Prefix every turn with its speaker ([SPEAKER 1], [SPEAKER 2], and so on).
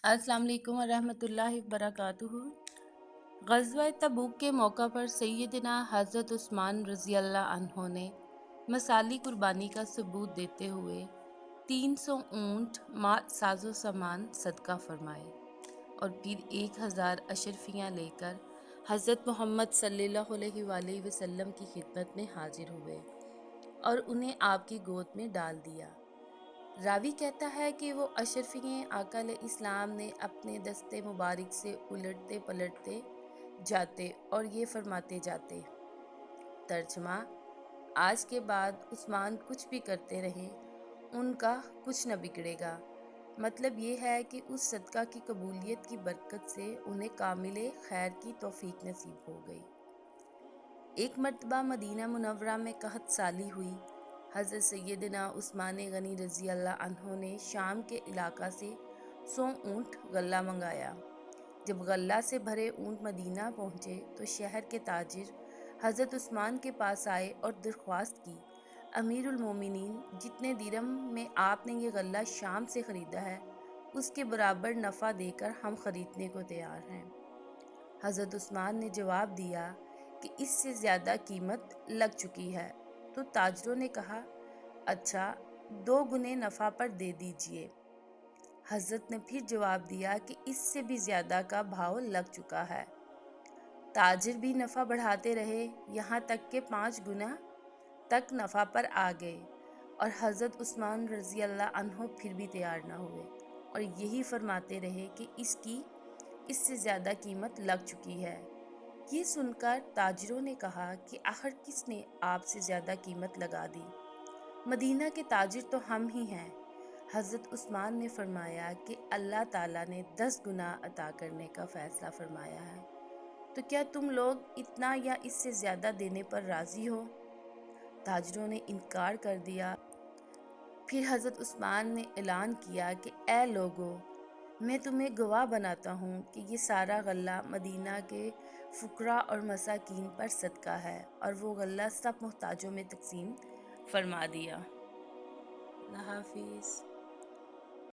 [SPEAKER 1] السلام علیکم ورحمۃ اللہ وبرکاتہ۔ غزوہ تبوک کے موقع پر سیدنا حضرت عثمان رضی اللہ عنہ نے مثالی قربانی کا ثبوت دیتے ہوئے 300 اونٹ ساز و سامان صدقہ فرمائے اور پھر 1000 اشرفیاں لے کر حضرت محمد صلی اللہ علیہ وآلہ وسلم کی خدمت میں حاضر ہوئے اور انہیں آپ کی گود میں ڈال دیا۔ راوی کہتا ہے کہ وہ اشرفییں آقا علیہ السلام نے اپنے دستے مبارک سے الٹتے پلٹتے جاتے اور یہ فرماتے جاتے۔ ترجمہ: آج کے بعد عثمان کچھ بھی کرتے رہیں، ان کا کچھ نہ بگڑے گا۔ مطلب یہ ہے کہ اس صدقہ کی قبولیت کی برکت سے انہیں کامل خیر کی توفیق نصیب ہو گئی۔ ایک مرتبہ مدینہ منورہ میں قحط سالی ہوئی۔ حضرت سیدنا عثمان غنی رضی اللہ عنہ نے شام کے علاقہ سے 100 اونٹ غلہ منگایا۔ جب غلہ سے بھرے اونٹ مدینہ پہنچے تو شہر کے تاجر حضرت عثمان کے پاس آئے اور درخواست کی، امیر المومنین، جتنے درہم میں آپ نے یہ غلہ شام سے خریدا ہے اس کے برابر نفع دے کر ہم خریدنے کو تیار ہیں۔ حضرت عثمان نے جواب دیا کہ اس سے زیادہ قیمت لگ چکی ہے۔ تو تاجروں نے کہا، اچھا 2 گنے نفع پر دے دیجئے۔ حضرت نے پھر جواب دیا کہ اس سے بھی زیادہ کا بھاؤ لگ چکا ہے۔ تاجر بھی نفع بڑھاتے رہے یہاں تک کہ 5 گنا تک نفع پر آ گئے اور حضرت عثمان رضی اللہ عنہ پھر بھی تیار نہ ہوئے اور یہی فرماتے رہے کہ اس سے زیادہ قیمت لگ چکی ہے۔ یہ سن کر تاجروں نے کہا کہ آخر کس نے آپ سے زیادہ قیمت لگا دی؟ مدینہ کے تاجر تو ہم ہی ہیں۔ حضرت عثمان نے فرمایا کہ اللہ تعالیٰ نے 10 گنا عطا کرنے کا فیصلہ فرمایا ہے، تو کیا تم لوگ اتنا یا اس سے زیادہ دینے پر راضی ہو؟ تاجروں نے انکار کر دیا۔ پھر حضرت عثمان نے اعلان کیا کہ اے لوگو، میں تمہیں گواہ بناتا ہوں کہ یہ سارا غلہ مدینہ کے فقراء اور مساکین پر صدقہ ہے، اور وہ غلہ سب محتاجوں میں تقسیم فرما دیا۔ اللہ حافظ۔